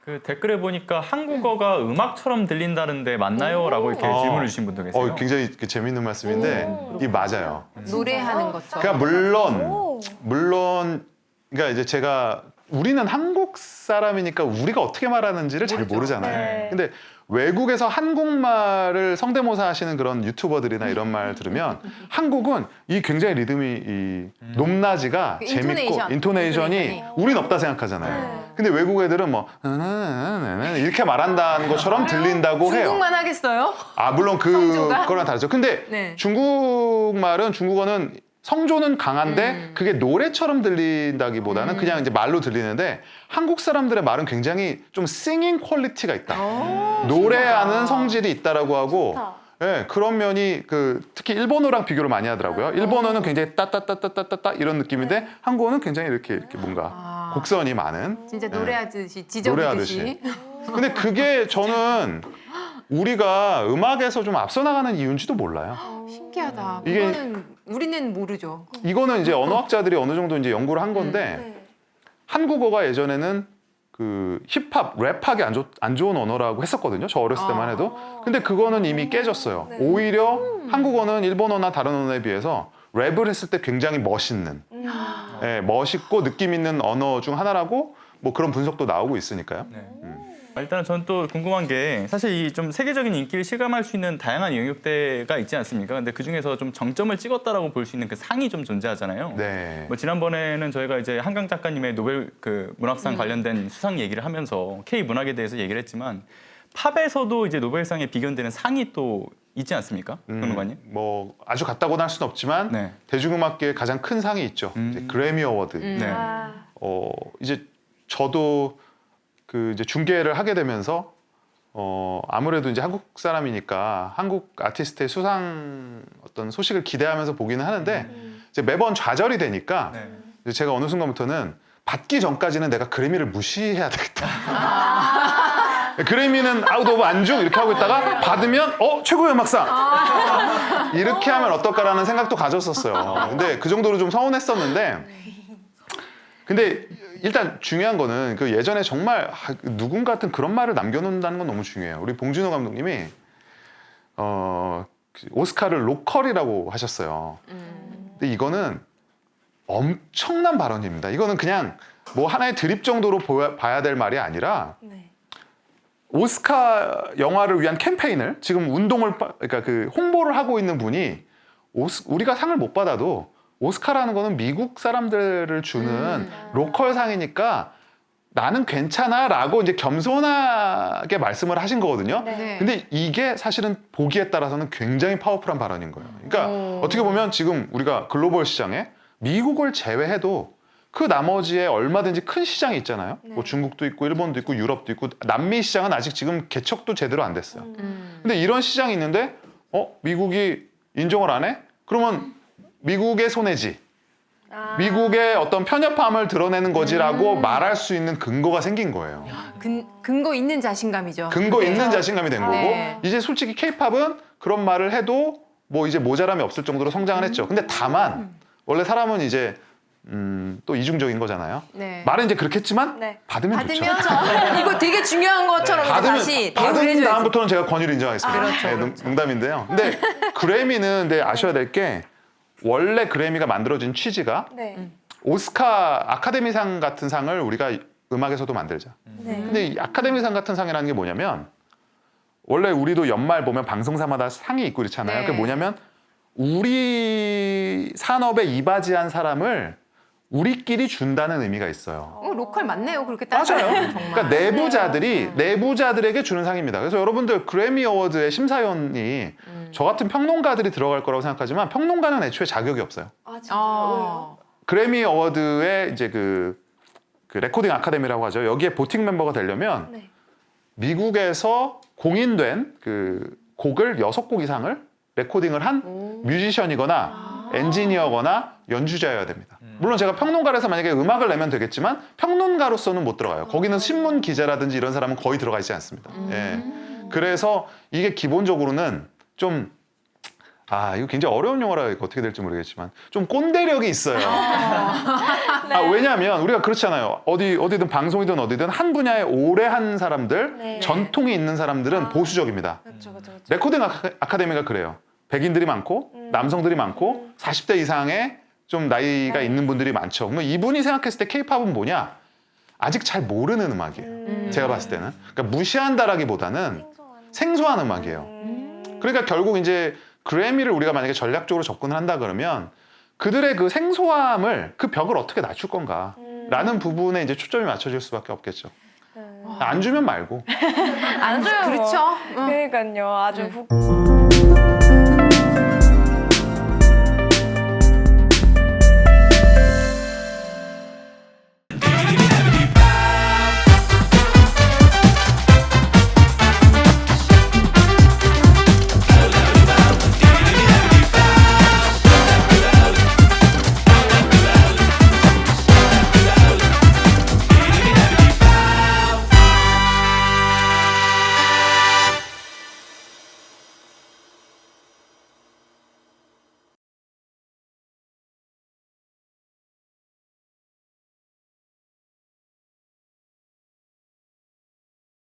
그 댓글에 보니까 한국어가 음악처럼 들린다는데 맞나요? 라고 이렇게 질문을 주신 분도 계세요. 굉장히 재밌는 말씀인데 이게 맞아요. 노래하는 것처럼. 그러니까 물론 그러니까 이제 제가 우리는 한국 사람이니까 우리가 어떻게 말하는지를 잘 모르잖아요. 네. 근데 외국에서 한국말을 성대모사 하시는 그런 유튜버들이나 이런 말 들으면 한국은 이 굉장히 리듬이 이 높낮이가 그 재밌고 인토네이션이 우린 없다 생각하잖아요. 근데 외국 애들은 뭐 이렇게 말한다는 것처럼 들린다고 해요. 중국만 하겠어요? 물론 성조가? 그거랑 다르죠. 근데 네. 중국어는 성조는 강한데 그게 노래처럼 들린다기보다는 그냥 이제 말로 들리는데 한국 사람들의 말은 굉장히 좀 싱잉 퀄리티가 있다. 노래하는 성질이 있다라고 하고 예, 그런 면이 특히 일본어랑 비교를 많이 하더라고요. 일본어는 굉장히 따따따따따따 이런 느낌인데 한국어는 굉장히 이렇게 뭔가 곡선이 많은 진짜 노래하듯이 지저귀듯이. 근데 그게 저는 우리가 음악에서 좀 앞서 나가는 이유인지도 몰라요. 신기하다. 이게- 그거는 우리는 모르죠. 이거는 이제 언어학자들이 어느 정도 이제 연구를 한 건데 한국어가 예전에는 그 힙합, 랩하기 안 좋은 언어라고 했었거든요. 저 어렸을 때만 해도. 근데 그거는 이미 깨졌어요. 오히려 한국어는 일본어나 다른 언어에 비해서 랩을 했을 때 굉장히 멋있는, 예, 멋있고 느낌 있는 언어 중 하나라고 뭐 그런 분석도 나오고 있으니까요. 네. 일단은 전 또 궁금한 게 사실 이 좀 세계적인 인기를 실감할 수 있는 다양한 영역대가 있지 않습니까? 근데 그 중에서 좀 정점을 찍었다라고 볼 수 있는 그 상이 좀 존재하잖아요. 네. 뭐 지난번에는 저희가 이제 한강 작가님의 노벨 그 문학상 관련된 수상 얘기를 하면서 K 문학에 대해서 얘기를 했지만 팝에서도 이제 노벨상에 비견되는 상이 또 있지 않습니까, 평론가님? 뭐 아주 같다고는 할 수는 없지만 네. 대중음악계의 가장 큰 상이 있죠. 이제 그래미 어워드. 네. 이제 저도 이제 중계를 하게 되면서 아무래도 이제 한국 사람이니까 한국 아티스트의 수상 어떤 소식을 기대하면서 보기는 하는데 이제 매번 좌절이 되니까 네. 이제 제가 어느 순간부터는 받기 전까지는 내가 그래미를 무시해야 되겠다. 그래미는 아웃 오브 안중 이렇게 하고 있다가 받으면 최고의 음악상 이렇게 하면 어떨까라는 생각도 가졌었어요. 근데 그 정도로 좀 서운했었는데 근데 일단 중요한 거는 그 예전에 정말 누군가 같은 그런 말을 남겨놓는다는 건 너무 중요해요. 우리 봉준호 감독님이 오스카를 로컬이라고 하셨어요. 근데 이거는 엄청난 발언입니다. 이거는 그냥 뭐 하나의 드립 정도로 봐야 될 말이 아니라 오스카 영화를 위한 캠페인을 지금 그러니까 그 홍보를 하고 있는 분이 우리가 상을 못 받아도 오스카라는 거는 미국 사람들을 주는 로컬 상이니까 나는 괜찮아 라고 이제 겸손하게 말씀을 하신 거거든요. 네. 근데 이게 사실은 보기에 따라서는 굉장히 파워풀한 발언인 거예요. 그러니까 어떻게 보면 지금 우리가 글로벌 시장에 미국을 제외해도 그 나머지에 얼마든지 큰 시장이 있잖아요. 뭐 중국도 있고 일본도 있고 유럽도 있고 남미 시장은 아직 지금 개척도 제대로 안 됐어요. 근데 이런 시장이 있는데 미국이 인정을 안 해? 그러면 미국의 손해지. 미국의 어떤 편협함을 드러내는 거지라고 말할 수 있는 근거가 생긴 거예요. 근거 있는 자신감이죠. 근거 있는 자신감이 된 거고 네. 이제 솔직히 케이팝은 그런 말을 해도 뭐 이제 모자람이 없을 정도로 성장을 했죠. 근데 다만 원래 사람은 이제 또 이중적인 거잖아요. 네. 말은 이제 그렇겠지만 네. 받으면 좋죠. 받으면 이거 되게 중요한 것처럼 이제 다시 대우를 받은 해줘야지. 다음부터는 제가 권유를 인정하겠습니다. 그렇죠, 네, 그렇죠. 농담인데요. 근데 그래미는 근데 아셔야 될 게 원래 그래미가 만들어진 취지가 오스카 아카데미상 같은 상을 우리가 음악에서도 만들자. 근데 이 아카데미상 같은 상이라는 게 뭐냐면 원래 우리도 연말 보면 방송사마다 상이 있고 그렇잖아요. 네. 그게 뭐냐면 우리 산업에 이바지한 사람을 우리끼리 준다는 의미가 있어요. 로컬 맞네요. 그렇게 맞아요. 따지면 그러니까 내부자들에게 주는 상입니다. 그래서 여러분들 그래미 어워드의 심사위원이 저 같은 평론가들이 들어갈 거라고 생각하지만 평론가는 애초에 자격이 없어요. 그래미 어워드의 이제 그 레코딩 아카데미라고 하죠. 여기에 보팅 멤버가 되려면 미국에서 공인된 그 곡을 6곡 이상을 레코딩을 한 뮤지션이거나 엔지니어거나 연주자여야 됩니다. 물론 제가 평론가라서 만약에 음악을 내면 되겠지만 평론가로서는 못 들어가요. 거기는 신문 기자라든지 이런 사람은 거의 들어가 있지 않습니다. 예. 그래서 이게 기본적으로는 좀 이거 굉장히 어려운 용어라 어떻게 될지 모르겠지만 좀 꼰대력이 있어요. 왜냐하면 우리가 그렇잖아요. 어디든 방송이든 어디든 한 분야에 오래 한 사람들, 네. 전통이 있는 사람들은 보수적입니다. 그렇죠. 레코딩 아카데미가 그래요. 백인들이 많고 남성들이 많고 40대 이상의 좀 나이가 있는 분들이 많죠. 그럼 이분이 생각했을 때 케이팝은 뭐냐? 아직 잘 모르는 음악이에요. 제가 봤을 때는. 그러니까 무시한다라기보다는 생소한 음악이에요. 그러니까 결국 이제 그래미를 우리가 만약에 전략적으로 접근을 한다 그러면 그들의 그 생소함을 그 벽을 어떻게 낮출 건가 라는 부분에 이제 초점이 맞춰질 수밖에 없겠죠. 안 주면 말고. 안 줘요. 그렇죠. 그러니까요. 아주